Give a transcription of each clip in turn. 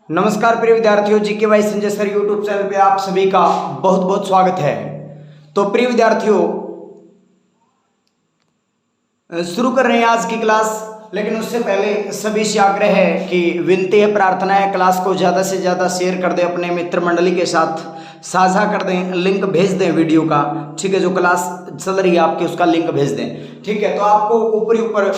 नमस्कार प्रिय विद्यार्थियों, GK Y Sanjay sir YouTube channel पे आप सभी का बहुत बहुत स्वागत है। तो प्रिय विद्यार्थियों, शुरू कर रहे हैं आज की क्लास। लेकिन उससे पहले सभी से आग्रह है कि विनती है, प्रार्थना है, क्लास को ज़्यादा से ज़्यादा शेयर कर दें, अपने मित्र मंडली के साथ साझा कर दें, लिंक भेज दें वीडियो का। ठीक है, जो क्लास चल रही है आपकी उसका लिंक भेज दें। ठीक है, तो आपको ऊपर ऊपर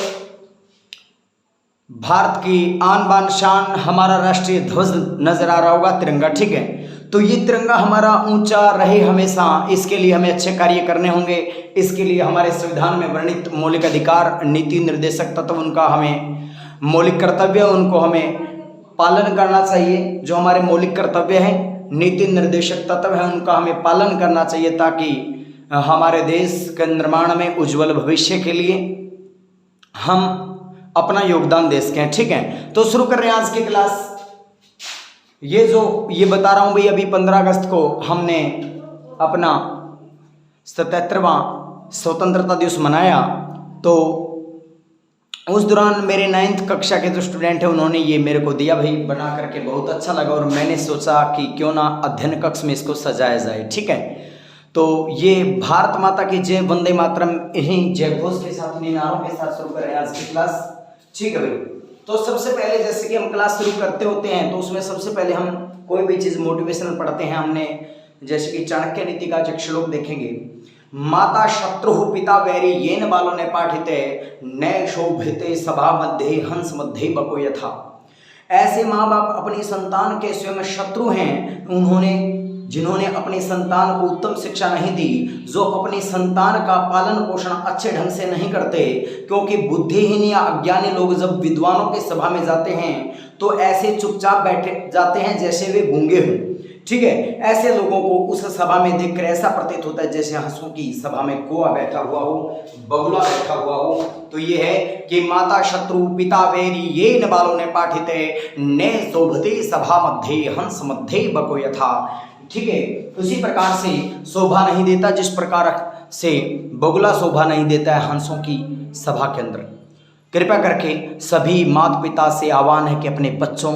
भारत की आन बान शान हमारा राष्ट्रीय ध्वज नजर आ रहा होगा, तिरंगा। ठीक है, तो ये तिरंगा हमारा ऊंचा रहे हमेशा, इसके लिए हमें अच्छे कार्य करने होंगे। इसके लिए हमारे संविधान में वर्णित मौलिक अधिकार, नीति निर्देशक तत्व, उनका हमें मौलिक कर्तव्य, उनको हमें पालन करना चाहिए। जो हमारे मौलिक कर्तव्य हैं, नीति निर्देशक तत्व है, उनका हमें पालन करना चाहिए, ताकि हमारे देश के निर्माण में उज्जवल भविष्य के लिए हम अपना योगदान दे सकें। ठीक है, तो शुरू कर रहे हैं आज की क्लास। ये बता रहा हूं भाई, अभी 15 अगस्त को हमने अपना 77वां स्वतंत्रता दिवस मनाया। तो उस दौरान मेरे 9th कक्षा के जो स्टूडेंट हैं उन्होंने ये मेरे को दिया भाई, बना करके बहुत अच्छा लगा। और मैंने सोचा कि क्यों ना अध्ययन कक्ष में इसको सजाया जाए। ठीक है, तो ये भारत माता की जय, वंदे मातरम, इन्हीं जय घोष के साथ, इन्हीं नारों के साथ शुरू कर रहे हैं आज की क्लास। ठीक है भाई, तो सबसे पहले जैसे कि हम क्लास शुरू करते होते हैं, तो उसमें सबसे पहले हम कोई भी चीज़ मोटिवेशनल पढ़ते हैं। हमने जैसे कि चाणक्य नीति का एक श्लोक देखेंगे, माता शत्रु पिता वैरी येन बालो ने पाठिते न शोभिते सभा मध्य हंस मध्य बको यथा। ऐसे माँ बाप अपनी संतान के स्वयं शत्रु हैं, जिन्होंने अपनी संतान को उत्तम शिक्षा नहीं दी, जो अपनी संतान का पालन पोषण अच्छे ढंग से नहीं करते। क्योंकि बुद्धिहीन या अज्ञानी लोग जब विद्वानों के सभा में जाते हैं तो ऐसे चुपचाप बैठे जाते हैं जैसे वे गूंगे हों। ठीक है, ऐसे लोगों को उस सभा में देखकर ऐसा प्रतीत होता है जैसे हंसों की सभा में कौआ बैठा हुआ हो, बगुला बैठा हुआ हो। तो ये है कि माता शत्रु पिता वैरी ये न बालों ने पाठिते ने शोभते सभा मध्य हंस मध्य बको यथा। ठीक है, उसी प्रकार से शोभा नहीं देता जिस प्रकार से बगुला शोभा नहीं देता है हंसों की सभा के अंदर। कृपया करके सभी माता पिता से आह्वान है कि अपने बच्चों,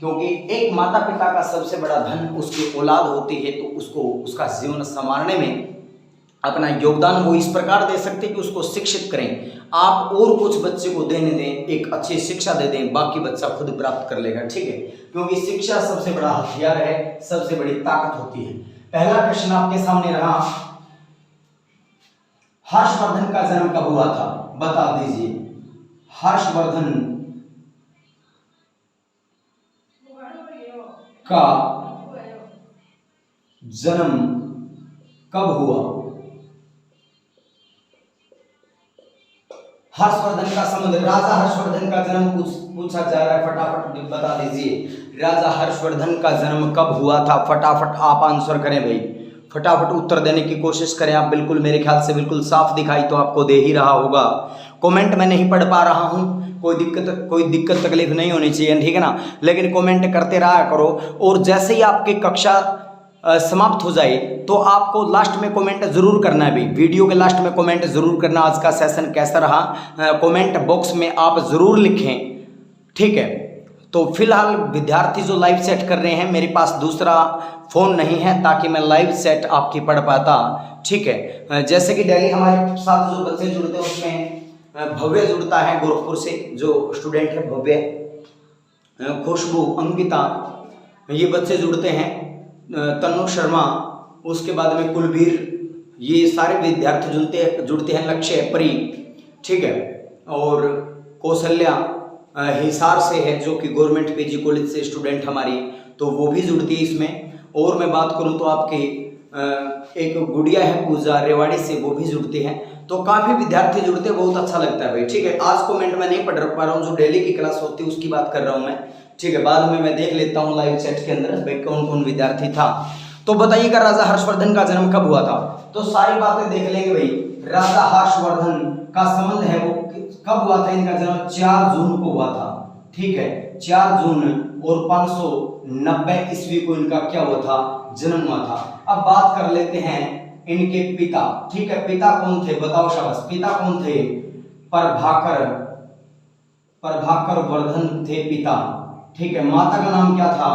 क्योंकि एक माता पिता का सबसे बड़ा धन उसकी औलाद होती है, तो उसको उसका जीवन संवारने में अपना योगदान वो इस प्रकार दे सकते हैं कि उसको शिक्षित करें। आप और कुछ बच्चे को देने दें, एक अच्छी शिक्षा दे दें, बाकी बच्चा खुद प्राप्त कर लेगा। ठीक है, क्योंकि शिक्षा सबसे बड़ा हथियार है, सबसे बड़ी ताकत होती है। पहला प्रश्न आपके सामने रहा, हर्षवर्धन का जन्म कब हुआ था? बता दीजिए, हर्षवर्धन का जन्म कब हुआ? हर्षवर्धन का संबंध, राजा हर्षवर्धन का जन्म पूछा जा रहा है, फटाफट बता दीजिए। राजा हर्षवर्धन का जन्म कब हुआ था? फटाफट आप आंसर करें भाई, फटाफट उत्तर देने की कोशिश करें आप। बिल्कुल मेरे ख्याल से बिल्कुल साफ दिखाई तो आपको दे ही रहा होगा। कमेंट मैं नहीं पढ़ पा रहा हूँ, कोई दिक्कत तकलीफ नहीं होनी चाहिए, ठीक है ना। लेकिन कमेंट करते रहा करो, और जैसे ही आपकी कक्षा समाप्त हो जाए तो आपको लास्ट में कमेंट जरूर करना है भाई। वीडियो के लास्ट में कमेंट जरूर करना, आज का सेशन कैसा रहा कमेंट बॉक्स में आप जरूर लिखें। ठीक है, तो फिलहाल विद्यार्थी जो लाइव सेट कर रहे हैं, मेरे पास दूसरा फ़ोन नहीं है ताकि मैं लाइव सेट आपकी पढ़ पाता। ठीक है, जैसे कि डेली हमारे साथ जो बच्चे जुड़ते हैं उसमें भव्य जुड़ता है गोरखपुर से, जो स्टूडेंट है भव्य, खुशबू, अंकिता, ये बच्चे जुड़ते हैं, तन्नू शर्मा, उसके बाद में कुलबीर, ये सारे विद्यार्थी जुड़ते हैं, लक्ष्य, परी, ठीक है, और कौशल्या हिसार से है जो कि गवर्नमेंट पीजी कॉलेज से स्टूडेंट हमारी, तो वो भी जुड़ती है इसमें। और मैं बात करूं तो आपके एक गुड़िया है पूजा रेवाड़ी से, वो भी जुड़ते हैं। तो काफ़ी विद्यार्थी जुड़ते हैं, बहुत अच्छा लगता है भाई। ठीक है, आज कमेंट में नहीं पढ़ पा रहा हूँ, जो डेली की क्लास होती है उसकी बात कर रहा हूँ मैं। ठीक है, बाद में मैं देख लेता हूँ लाइव चैट के अंदर भाई कौन कौन विद्यार्थी था। तो बताइएगा राजा हर्षवर्धन का जन्म कब हुआ था? तो सारी बातें देख लेंगे भाई। राजा हर्षवर्धन का संबंध है वो कब हुआ था? इनका जन्म 4 जून को हुआ था। ठीक है, 4 जून और 590 ईस्वी को इनका क्या हुआ था? जन्म हुआ था। अब बात कर लेते हैं इनके पिता। ठीक है, पिता कौन थे? बताओ शाबाश, पिता कौन थे? प्रभाकर वर्धन थे पिता। ठीक है। माता का नाम क्या था?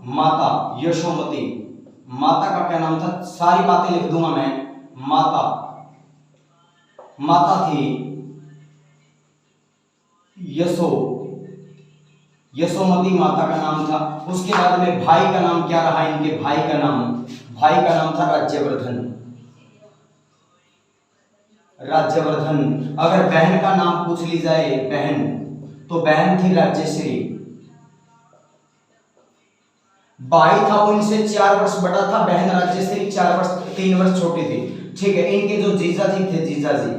माता यशोमती। माता का क्या नाम था? सारी बातें लिख दूंगा मैं। माता थी यशोमती, माता का नाम था। उसके बाद में भाई का नाम क्या रहा? इनके भाई का नाम था राज्यवर्धन। अगर बहन का नाम पूछ ली जाए, बहन, तो बहन थी राज्यश्री। भाई था वो इनसे 4 वर्ष बड़ा था, बहन राज्यश्री 3 वर्ष छोटी थी। ठीक है। इनके जो जीजाजी थे, जीजाजी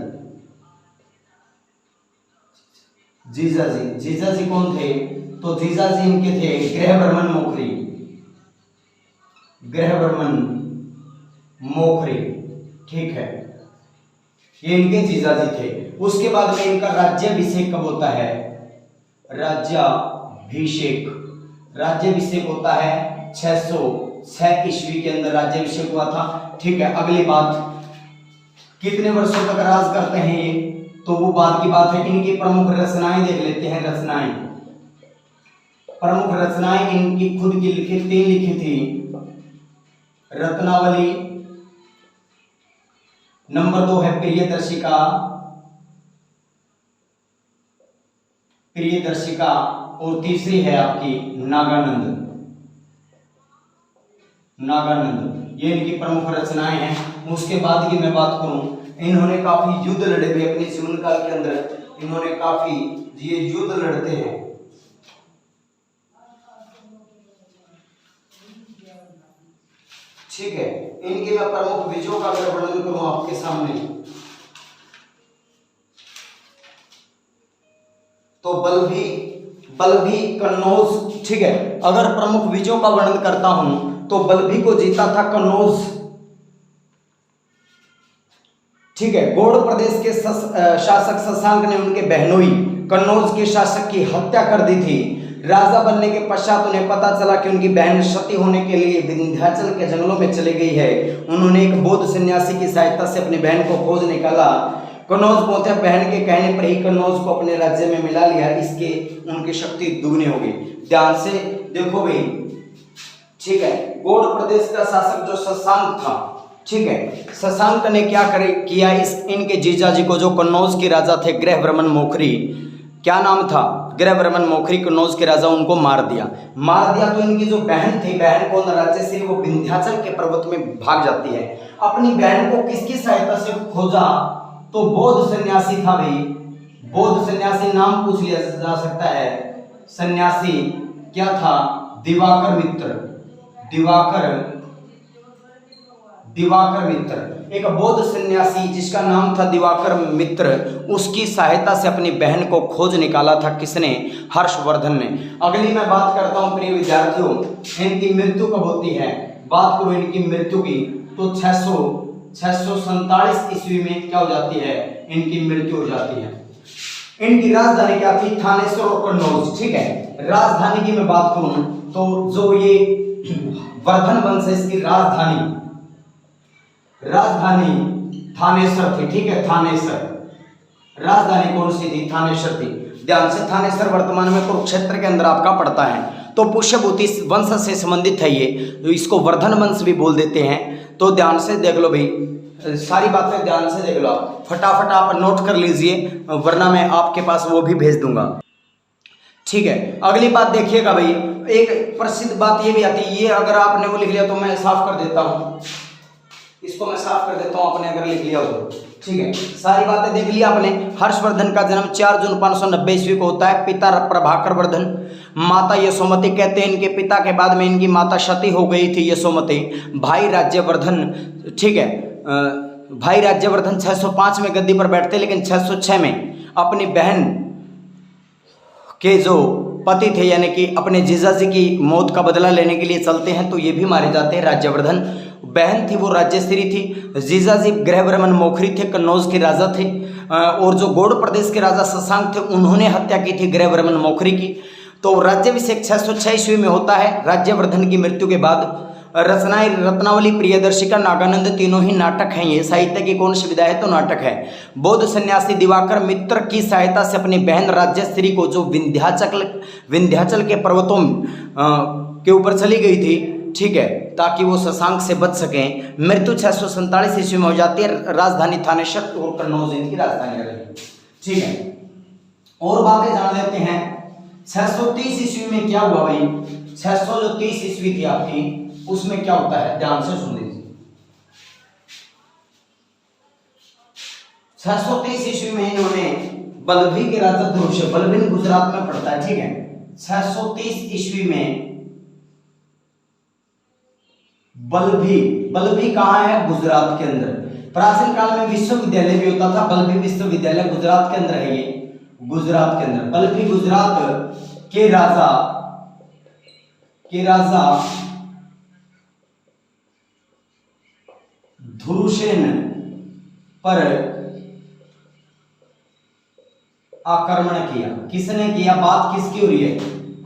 कौन थे? तो जीजाजी इनके थे गृहवर्मन मोखरी। ठीक है, ये इनके जीजाजी थे। उसके बाद में इनका राज्याभिषेक कब होता है? राज्याभिषेक होता है 606 ईस्वी के अंदर राज्याभिषेक हुआ था। ठीक है। अगली बात, कितने वर्षों तक राज करते हैं ये? तो वो बाद की बात है। इनकी प्रमुख रचनाएं देख लेते हैं। प्रमुख रचनाएं इनकी खुद की लिखी थी। रत्नावली, नंबर 2 है प्रियदर्शिका, और तीसरी है आपकी नागानंद। ये इनकी प्रमुख रचनाएं हैं। उसके बाद की मैं बात करूं, इन्होंने काफी युद्ध लड़े हुए अपने जीवन काल के अंदर। इन्होंने काफी ये युद्ध लड़ते हैं। ठीक है। इनके मैं प्रमुख विजयों का अगर वर्णन करूं आपके सामने, तो बल्भी कन्नौज। ठीक है। अगर प्रमुख विजयों का वर्णन करता हूं तो बल्भी को जीता था कन्नौज। ठीक है। गौड़ प्रदेश के शासक शशांक ने उनके बहनोई कन्नौज के शासक की हत्या कर दी थी। राजा बनने के पश्चात उन्हें पता चला कि उनकी बहन सती होने के लिए विंध्याचल के जंगलों में चली गई है। उन्होंने एक बौद्ध सन्यासी की सहायता से अपनी बहन को खोज निकाला। कन्नौज पहुंचे। बहन के कहने पर ही कन्नौज को अपने राज्य में मिला लिया। इसके उनकी शक्ति दुगनी हो गई। ध्यान से देखो भाई। ठीक है। गौड़ प्रदेश का शासक जो शशांक था, ठीक है, शशांक ने क्या किया, इनके जीजाजी को, जो कन्नौज के राजा थे गृहवर्मन मोखरी, क्या नाम था? गृहवर्मन मोखरी, कन्नौज के राजा, उनको मार दिया। तो इनकी जो बहन थी, बहन कौन? राज्यश्री, वो विंध्याचल के पर्वत में भाग जाती है। अपनी बहन को किसकी सहायता से खोजा? तो बौद्ध सन्यासी था भाई। बौद्ध सन्यासी नाम पूछ लिया जा सकता है। सन्यासी क्या था? दिवाकर मित्र, एक बौद्ध सन्यासी जिसका नाम था दिवाकर मित्र, उसकी सहायता से अपनी बहन को खोज निकाला था। किसने? हर्षवर्धन ने। अगली मैं बात करता हूं प्रिय विद्यार्थियों, इनकी मृत्यु कब होती है? बात करूं इनकी मृत्यु की, तो 647 ईस्वी में क्या हो जाती है? इनकी मृत्यु हो जाती है। इनकी राजधानी क्या थी? थानेश्वर और कन्नौज। ठीक है। राजधानी की मैं बात करूं तो जो ये वर्धन वंश है, इसकी राजधानी थानेश्वर थी। ठीक है। थानेश्वर राजधानी कौन सी थी? थानेश्वर थी। ध्यान से, थानेश्वर वर्तमान में कुरुक्षेत्र के अंदर आपका पड़ता है। तो पुष्यभूति वंश से संबंधित है ये, तो इसको वर्धन वंश भी बोल देते हैं। तो ध्यान से देख लो भाई, सारी बातें ध्यान से देख लो। आप फटाफट आप नोट कर लीजिए, वरना मैं आपके पास वो भी भेज दूंगा। ठीक है। अगली बात देखिएगा भाई, एक प्रसिद्ध बात ये भी आती है, ये अगर आपने वो लिख लिया तो मैं साफ कर देता हूं, इसको मैं साफ कर देता हूं, आपने अगर लिख लिया हो। ठीक है। सारी बातें देख लिया आपने। हर्षवर्धन का जन्म 4 जून 590 ईस्वी को होता है। पिता प्रभाकर वर्धन, माता यशोमती। कहते हैं इनके पिता के बाद में इनकी माता सती हो गई थी, यशोमती। भाई राज्यवर्धन, ठीक है, भाई राज्यवर्धन 605 में गद्दी पर बैठते, लेकिन 606 में अपनी बहन के जो पति थे, यानी कि अपने जीजाजी की मौत का बदला लेने के लिए चलते हैं, तो ये भी मारे जाते हैं। राज्यवर्धन, बहन थी वो राज्यश्री थी। जीजाजी गृहवर्मन मोखरी थे, कन्नौज के राजा थे। और जो गौड़ प्रदेश के राजा शशांक थे, उन्होंने हत्या की थी गृहवर्मन मोखरी की। तो राज्याभिषेक 606 ईस्वी में होता है राज्यवर्धन की मृत्यु के बाद। रचनाएं रत्नावली, प्रियदर्शिका, नागानंद तीनों ही नाटक हैं। ये साहित्य की कौन सी विधा है? तो नाटक है। बौद्ध सन्यासी दिवाकर मित्र की सहायता से अपनी बहन राज्यश्री को, जो विंध्याचल के पर्वतों के ऊपर चली गई थी, ठीक है, ताकि वो शशांक से बच सकें, मृत्यु 647 ईस्वी में हो जाती है। राजधानी थानेश्वर और कन्नौज इनकी राजधानी रही, ठीक है। और बातें जान लेते हैं। 630 ईस्वी में क्या हुआ भाई? 630 ईस्वी थी आपकी, उसमें क्या होता है? ध्यान से सुन लीजिए। 630 ईस्वी में इन्होंने बल्लभी के राजा ध्रुवसेन, बल्लभी गुजरात में पड़ता है, ठीक है। 630 ईस्वी में बल्लभी कहां है? गुजरात के अंदर। प्राचीन काल में विश्वविद्यालय भी होता था, बल्लभी विश्वविद्यालय गुजरात के अंदर है। ये गुजरात के अंदर बल्लभी गुजरात के राजा ध्रुवसेन पर आक्रमण किया। किसने किया? बात किसकी हो रही है?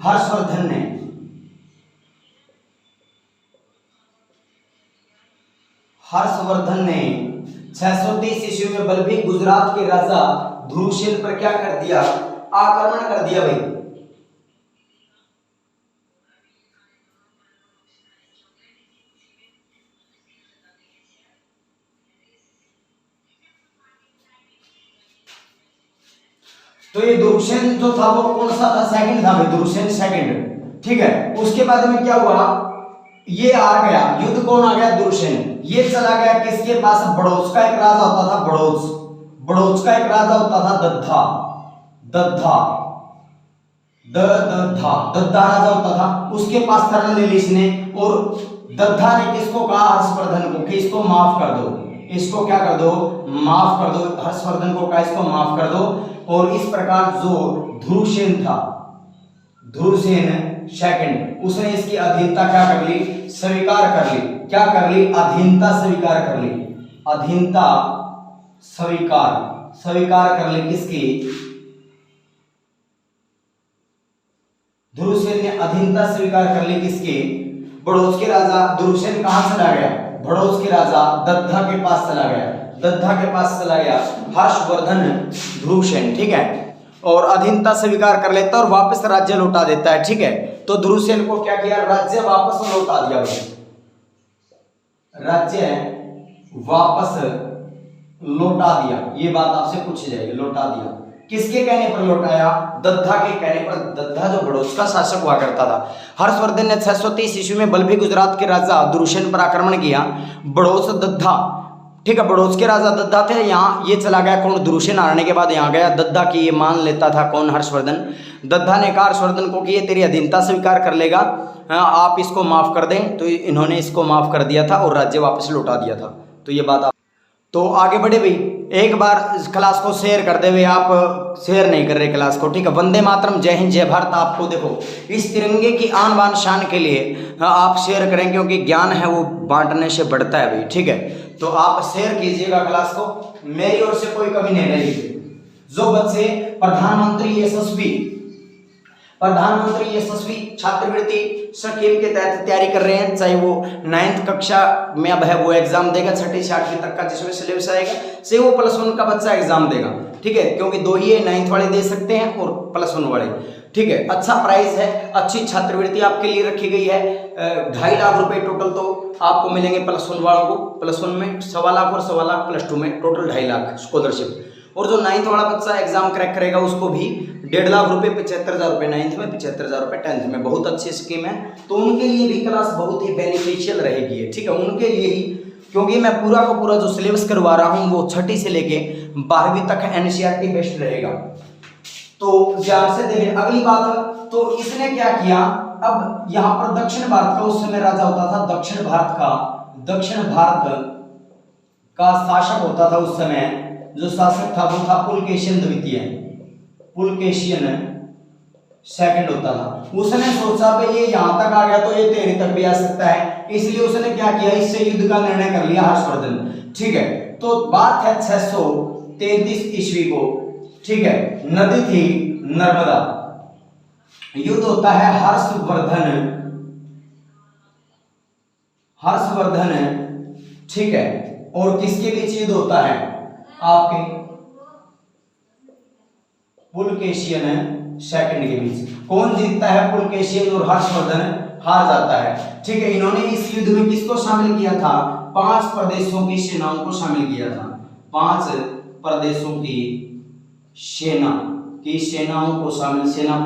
हर्षवर्धन ने। हर्षवर्धन ने 630 ईस्वी में बल्लभी गुजरात के राजा ध्रुवसेन पर क्या कर दिया? आक्रमण कर दिया भाई। तो ये ध्रुवसेन जो था वो कौन सा था? सेकंड था भाई, ध्रुवसेन सेकंड, ठीक है। उसके बाद में क्या हुआ? ये आ गया, युद्ध कौन आ गया? ध्रुवसेन। ये चला गया किसके पास? बड़ौच का एक राजा होता था, बड़ौच का एक राजा होता था, दद्धा राजा होता था। उसके पास शरण ले ली इसने, और दद्धा ने किसको कहा? हर्षवर्धन को, कि इसको माफ कर दो, इसको क्या कर दो? माफ कर दो। हर्षवर्धन को कहा इसको माफ कर दो। और इस प्रकार जो ध्रुवसेन था, ध्रुवसेन सेकंड, उसने इसकी अधीनता क्या कर ली? स्वीकार कर ली। क्या कर ली? अधीनता स्वीकार कर ली। अधीनता स्वीकार कर ली किसकी? ध्रुवसेन ने अधीनता स्वीकार कर ली किसकी? बड़ौच के राजा। ध्रुवसेन कहां चला गया? बड़ौच के राजा दद्धा के पास चला गया। हर्षवर्धन ध्रुवसेन, ठीक है, और अधीनता स्वीकार कर लेता और वापस राज्य लौटा देता है, ठीक है। तो ध्रुवसेन को क्या किया? राज्य वापस लौटा दिया भाई, राज्य वापस लौटा दिया। ये बात आपसे पूछी जाएगी, लौटा दिया। किसके कहने पर लौटाया? दद्धा के कहने पर। दद्धा जो बड़ौच का शासक हुआ करता था। हर्षवर्धन ने 630 ईस्वी में बल्लभी गुजरात के राजा ध्रुवसेन पर आक्रमण किया। बड़ौच दद्धा, ठीक है, बड़ौच के राजा दद्धा थे। यहाँ ये चला गया कौन? ध्रुवसेन आने के बाद यहाँ गया दद्धा की, ये मान लेता था कौन? हर्षवर्धन। दद्धा ने कहा हर्षवर्धन को कि ये तेरी अधीनता स्वीकार कर लेगा, आप इसको माफ कर दें। तो इन्होंने इसको माफ कर दिया था और राज्य वापस लौटा दिया था। तो ये बात तो आगे बढ़े भाई। एक बार क्लास को शेयर कर दे भाई, आप शेयर नहीं कर रहे क्लास को, ठीक है। वंदे मातरम, जय हिंद, जय भारत। आपको देखो इस तिरंगे की आन बान शान के लिए आप शेयर करें, क्योंकि ज्ञान है वो बांटने से बढ़ता है भाई, ठीक है। तो आप शेयर कीजिएगा क्लास को, मेरी ओर से कोई कमी नहीं रहेगी। जो बच्चे प्रधानमंत्री यशस्वी छात्रवृत्ति स्कीम के तहत तैयारी कर रहे हैं, चाहे वो 9th कक्षा में अब है वो एग्जाम देगा, 6ठी से 8वीं तक का जिसमें सिलेबस आएगा, से वो +1 का बच्चा एग्जाम देगा, ठीक है। क्योंकि 2 ही है, 9th वाले दे सकते हैं और +1 वाले, ठीक है। अच्छा प्राइस है, अच्छी छात्रवृत्ति आपके लिए रखी गई है। 2.5 लाख रुपए टोटल तो आपको मिलेंगे +1 वालों को, +1 में 1.25 लाख और 1.25 लाख, +2 में टोटल 2.5 लाख स्कॉलरशिप। और जो 9th वाला बच्चा एग्जाम क्रैक करेगा उसको भी 1.5 लाख रुपए, 75,000 रुपए 9th में, 75,000 रुपए 10th में। बहुत अच्छी स्कीम है, तो उनके लिए भी क्लास बहुत ही बेनिफिशियल रहेगी, ठीक है, उनके लिए ही। क्योंकि मैं पूरा का पूरा जो सिलेबस करवा रहा हूँ वो 6ठी से लेके 12वीं तक NCERT बेस्ड रहेगा, तो ध्यान से देखिए। अगली बात, तो इसने क्या किया? अब यहाँ पर दक्षिण भारत का उस समय राजा होता था, दक्षिण भारत का शासक होता था उस समय, जो शासक था वो था पुलकेशियन द्वितीय, पुलकेशियन सेकंड होता था। उसने सोचा भाई ये यहाँ तक आ गया तो ये 13 तक भी आ सकता है, इसलिए उसने क्या किया? इससे युद्ध का निर्णय कर लिया हर्षवर्धन, ठीक है। तो बात है 633 ईस्वी को, ठीक है, नदी थी नर्मदा, युद्ध होता है हर्षवर्धन हर्षवर्धन, ठीक है, और किसके बीच युद्ध होता है? आपके पुलकेशियन सेकंड के बीच। कौन जीतता है? पुलकेशियन, और हर्षवर्धन हार जाता है। ठीक है, इन्होंने इस युद्ध में किसको शामिल किया था? 5 प्रदेशों की सेनाओं को शामिल किया था। 5 प्रदेशों की सेनाओं को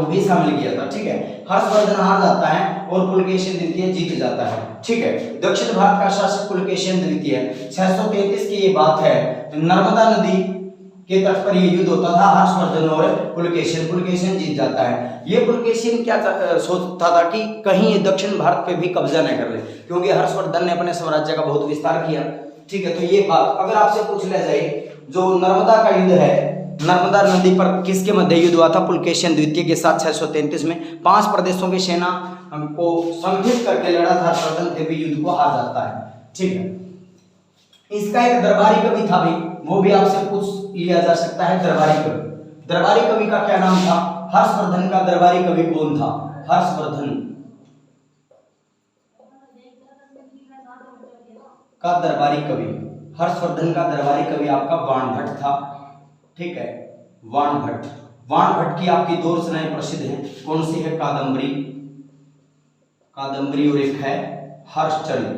भी शामिल किया था। ठीक है, हर्षवर्धन हार जाता है और पुलकेशिन द्वितीय जीत जाता है। ठीक है, दक्षिण भारत का शासक पुलकेशिन द्वितीय। 633 की ये बात है, नर्मदा नदी के तट पर ये युद्ध होता था, हर्षवर्धन और पुलकेशिन जीत जाता है। ये पुलकेशिन क्या सोचता था कि कहीं ये दक्षिण भारत पे भी कब्जा न कर ले, क्योंकि हर्षवर्धन ने अपने साम्राज्य का बहुत विस्तार किया। ठीक है, तो ये बात अगर आपसे पूछ लिया जाए, जो नर्मदा का युद्ध है, नर्मदा नदी पर किसके मध्य युद्ध हुआ था? पुलकेशिन द्वितीय के साथ 633 में। 5 प्रदेशों की सेना को संगठित करके लड़ा था हर्षवर्धन, फिर भी युद्ध को हार जाता है। ठीक है, इसका एक दरबारी कवि था भी, वो भी आपसे पूछ लिया जा सकता है। दरबारी कवि का क्या नाम था? हर्षवर्धन का दरबारी कवि कौन था? हर्षवर्धन का दरबारी कवि आपका बाणभट्ट था। ठीक है, बाणभट्ट की आपकी 2 रचनाएं प्रसिद्ध हैं। कौन सी है? कादम्बरी और एक है हर्षचरित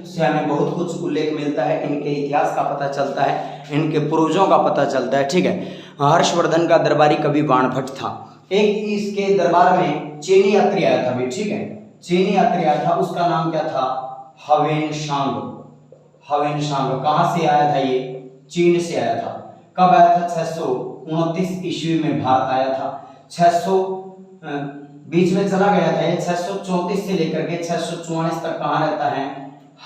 से हमें बहुत कुछ उल्लेख मिलता है, इनके इतिहास का पता चलता है, इनके पूर्वजों का पता चलता है। ठीक है, हर्षवर्धन का दरबारी कवि बाणभट्ट था। एक इसके दरबार में चीनी यात्री आया था भी। ठीक है, चीनी यात्री आया था, उसका नाम क्या था? हवेनसांग। कहां से आया था? ये चीन से आया था। कब आया था? 629 ईस्वी में भारत आया था। 600 बीच में चला गया था ये। 634 से लेकर के 644 तक कहाँ रहता है?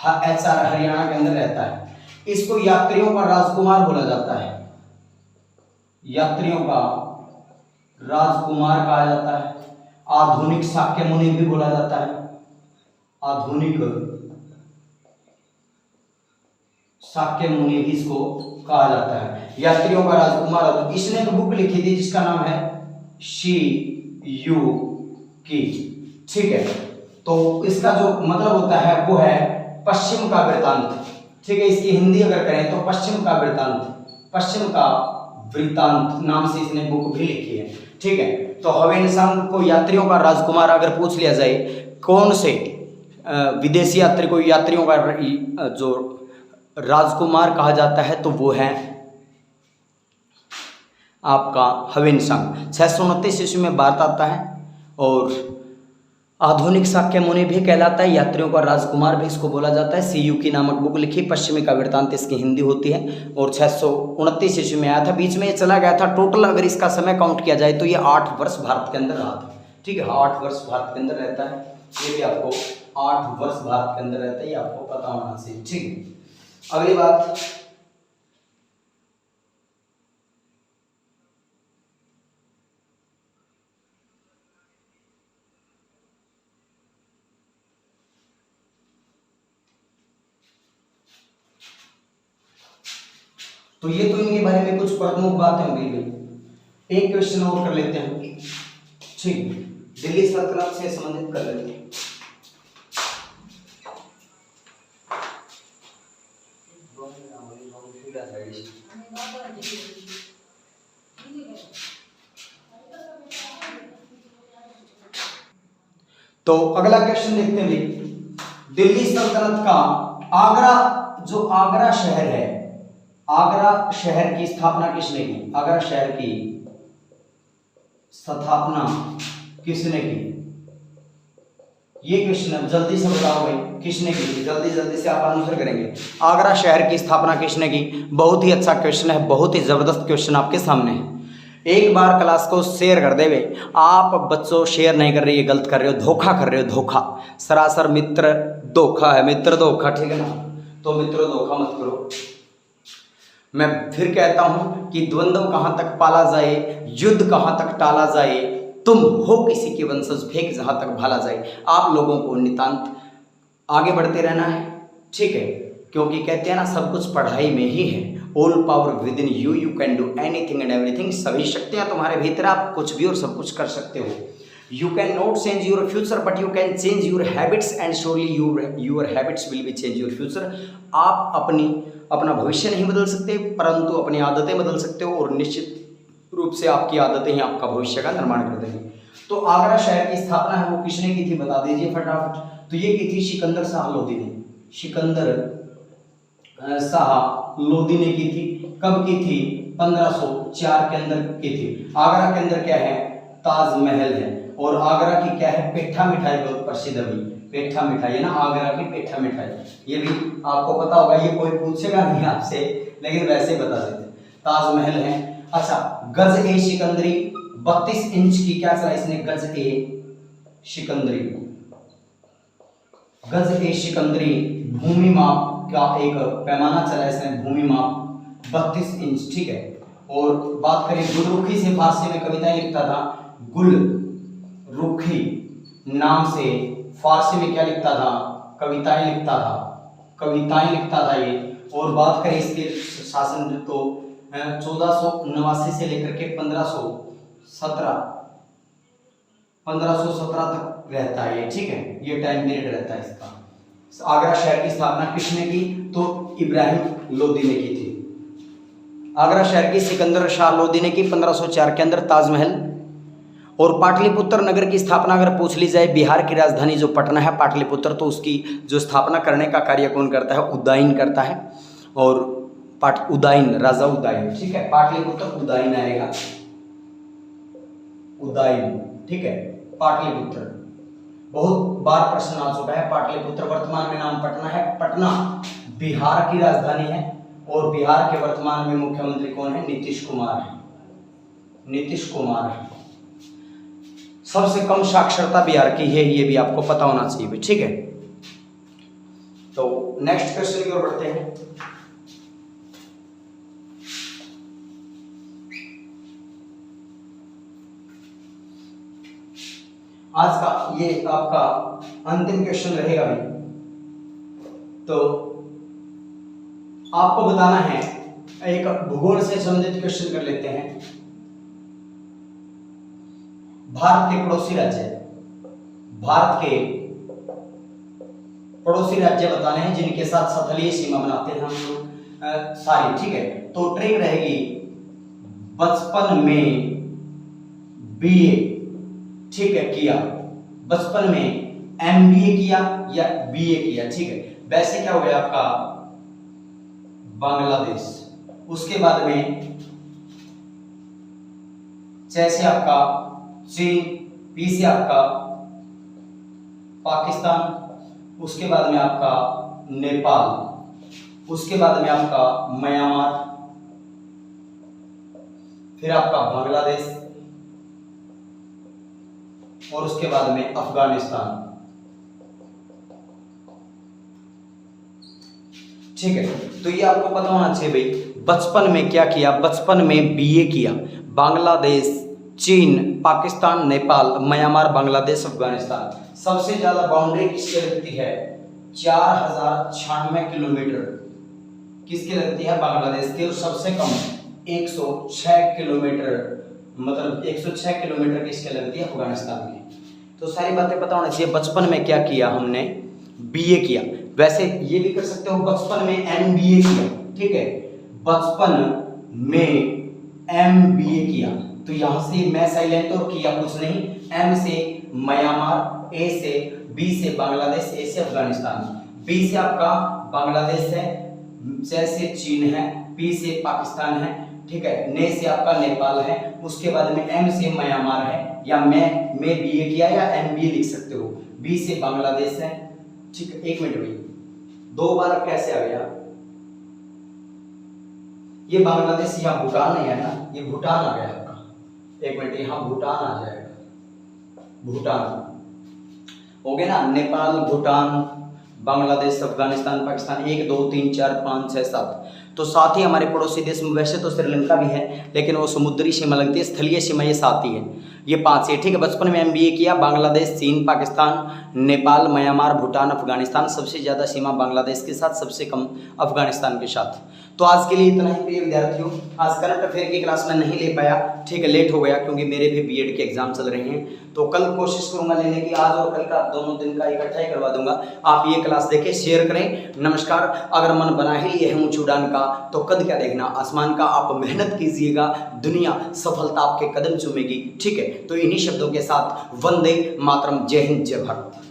HR हरियाणा के अंदर रहता है। इसको यात्रियों का राजकुमार बोला जाता है, यात्रियों का राजकुमार कहा जाता है। आधुनिक शाक्य मुनि भी बोला जाता है, आधुनिक शाक्य मुनि भी इसको कहा जाता है, यात्रियों का राजकुमार। इसने एक बुक लिखी थी जिसका नाम है शियुकी। ठीक है, तो इसका जो मतलब होता है वो है पश्चिम का वृत्तांत। ठीक है, इसकी हिंदी अगर करें तो पश्चिम का वृत्तांत नाम से इसने बुक भी लिखी है। ठीक है, तो हवेनसांग को यात्रियों का राजकुमार अगर पूछ लिया जाए, कौन से विदेशी यात्री को यात्रियों का जो राजकुमार कहा जाता है, तो वो है आपका हवेनसांग। 629 ईस्वी में भारत आता है और आधुनिक शाक्य मुनि भी कहलाता है, यात्रियों का राजकुमार भी इसको बोला जाता है। शियुकी नामक बुक लिखी, पश्चिमी का वृत्तांत इसकी हिंदी होती है, और 629 ईस्वी में आया था। बीच में ये चला गया था। टोटल अगर इसका समय काउंट किया जाए तो ये 8 वर्ष भारत के अंदर रहा था। ठीक है, 8 वर्ष भारत के अंदर रहता है, ये भी आपको 8 वर्ष भारत के अंदर रहता है, ये आपको पता होना चाहिए। ठीक है, अगली बात, तो ये तो इनके बारे में कुछ प्रमुख बातें हो गई। एक क्वेश्चन और कर लेते हैं। ठीक, दिल्ली सल्तनत से संबंधित कर लेते हैं। तो अगला क्वेश्चन देखते हैं। दिल्ली सल्तनत का आगरा शहर है, आगरा शहर की स्थापना किसने की? आगरा शहर की स्थापना किसने की? ये क्वेश्चन है, जल्दी से बताओ भाई, किसने की? जल्दी से आप आंसर करेंगे। आगरा शहर की स्थापना किसने की? बहुत ही अच्छा क्वेश्चन है, बहुत ही जबरदस्त क्वेश्चन आपके सामने है। एक बार क्लास को शेयर कर देवे। आप बच्चों शेयर नहीं कर रहे, ये गलत कर रहे हो, धोखा कर रहे हो, धोखा। सरासर मित्र धोखा है, मित्र धोखा, ठीक है ना? तो मित्रों धोखा मत करो। मैं फिर कहता हूं कि द्वंद्व कहां तक पाला जाए, युद्ध कहां तक टाला जाए, तुम हो किसी के वंशज, फेंक जहां तक भाला जाए। आप लोगों को नितांत आगे बढ़ते रहना है, ठीक है? क्योंकि कहते हैं ना, सब कुछ पढ़ाई में ही है। All power with in you can do anything and everything. सभी शक्तियां तुम्हारे भीतर, आप कुछ भी और सब कुछ कर सकते हो। You cannot change your future, but you can change your habits, and surely your habits will be change your future. आप अपना भविष्य नहीं बदल सकते, परंतु अपनी आदतें बदल सकते हो, और निश्चित रूप से आपकी आदतें ही आपका भविष्य का निर्माण कर देंगी। तो आगरा शहर की स्थापना है वो किसने की थी, बता दीजिए फटाफट। तो ये की थी सिकंदर शाह लोदी ने। सिकंदर शाह लोदी ने की थी। कब की थी? 1504 के अंदर की थी। आगरा के अंदर क्या है? ताजमहल है। और आगरा की क्या है? पेठा मिठाई बहुत प्रसिद्ध है। पेठा मिठाई है ना, आगरा की पेठा मिठाई, ये भी आपको पता होगा। ये कोई पूछेगा नहीं आपसे, लेकिन वैसे बता देते। ताजमहल है। अच्छा, गज ए सिकंदरी 32 इंच की क्या चला इसने? गज ए सिकंदरी। गज ए सिकंदरी भूमि माप का एक पैमाना चला इसने, भूमि माप 32 इंच, ठीक है। और बात करें गुलरुखी से फारसी में कविताएं लिखता था। गुलरुखी नाम से फारसी में क्या लिखता था? कविताएं लिखता था ये। और बात करें इसके शासन तो 1489 से लेकर के 1517 तक रहता है ये, ठीक है। ये टाइम पीरियड रहता है इसका। आगरा शहर की स्थापना किसने की? तो इब्राहिम लोदी ने की थी। आगरा शहर की सिकंदर शाह लोदी ने की 1504 के अंदर ताजमहल। और पाटलिपुत्र नगर की स्थापना अगर पूछ ली जाए, बिहार की राजधानी जो पटना है पाटलिपुत्र, तो उसकी जो स्थापना करने का कार्य कौन करता है? उदयन करता है। और उदयन, राजा उदयन, ठीक है। पाटलिपुत्र उदयन आएगा, उदयन, ठीक है। पाटलिपुत्र बहुत बार प्रश्न आ चुका है। पाटलिपुत्र वर्तमान में नाम पटना है। पटना बिहार की राजधानी है। और बिहार के वर्तमान में मुख्यमंत्री कौन है? नीतीश कुमार है। नीतीश कुमार है। सबसे कम साक्षरता बिहार की है, ये भी आपको पता होना चाहिए, ठीक है। तो नेक्स्ट क्वेश्चन की ओर बढ़ते हैं। आज का ये आपका अंतिम क्वेश्चन रहेगा भाई। तो आपको बताना है, एक भूगोल से संबंधित क्वेश्चन कर लेते हैं। भारत के पड़ोसी राज्य, भारत के पड़ोसी राज्य बताने हैं जिनके साथ सतलीय सीमा बनाते हैं हम लोग सारी, ठीक है। तो ट्रिक रहेगी बचपन में बीए, ठीक है, किया। बचपन में एमबीए किया या बीए किया, ठीक है। वैसे क्या हो गया आपका? बांग्लादेश। उसके बाद में जैसे आपका चीन, पी से आपका पाकिस्तान, उसके बाद में आपका नेपाल, उसके बाद में आपका म्यांमार, फिर आपका बांग्लादेश, और उसके बाद में अफगानिस्तान, ठीक है। तो ये आपको पता होना चाहिए भाई। बचपन में क्या किया? बचपन में बीए किया। बांग्लादेश, चीन, पाकिस्तान, नेपाल, म्यांमार, बांग्लादेश, अफगानिस्तान। सबसे ज्यादा बाउंड्री किसके लगती है? 4096 किलोमीटर किसके लगती है? बांग्लादेश के। और सबसे कम 106 किलोमीटर, मतलब 106 किलोमीटर किसके लगती है? अफगानिस्तान की। तो सारी बातें पता होना चाहिए। बचपन में क्या किया हमने? बीए किया। वैसे ये भी कर सकते हो, बचपन में एमबीए किया, ठीक है। बचपन में एमबीए किया, तो यहां से मैं साइलेंट और किया कुछ नहीं। एम से म्यांमार, ए से, बी से बांग्लादेश, ए से अफगानिस्तान, बी से आपका बांग्लादेश है, सी से चीन है, पी से पाकिस्तान है, ठीक है। ने से आपका नेपाल है। उसके बाद में एम से म्यांमार है, या मैं बीए किया या एमबीए लिख सकते हो। बी से बांग्लादेश है, ठीक है। एक मिनट भाई, दो बार कैसे आ गया? ये बांग्लादेश या भूटान नहीं है ना, ये भूटान आ गया आपका। एक मिनट, यहाँ भूटान आ जाएगा। भूटान हो गया ना। नेपाल, भूटान, बांग्लादेश, अफगानिस्तान, पाकिस्तान, 1 2 3 4 5 6 7। तो 7 ही हमारे पड़ोसी देश में। वैसे तो श्रीलंका भी है, लेकिन वो समुद्री सीमा लगती है, स्थलीय सीमा ये 7 ही है। ये 5 है, ठीक है। बचपन में एमबीए किया, बांग्लादेश, चीन, पाकिस्तान, नेपाल, म्यांमार, भूटान, अफगानिस्तान। सबसे ज़्यादा सीमा बांग्लादेश के साथ, सबसे कम अफगानिस्तान के साथ। तो आज के लिए इतना ही प्रिय विद्यार्थियों। आज करंट अफेयर की क्लास में नहीं ले पाया, ठीक है, लेट हो गया क्योंकि मेरे भी बीएड के एग्जाम चल रहे हैं। तो कल कोशिश करूंगा लेने की, आज और कल का दोनों दिन का इकट्ठा ही करवा दूंगा। आप ये क्लास देखें, शेयर करें। नमस्कार। अगर मन बना ही लिए है ऊंच उड़ान का तो कद क्या देखना आसमान का। आप मेहनत कीजिएगा, दुनिया सफलता आपके कदम चूमेगी, ठीक है। तो इन्हीं शब्दों के साथ वंदे मातरम, जय हिंद, जय भारत।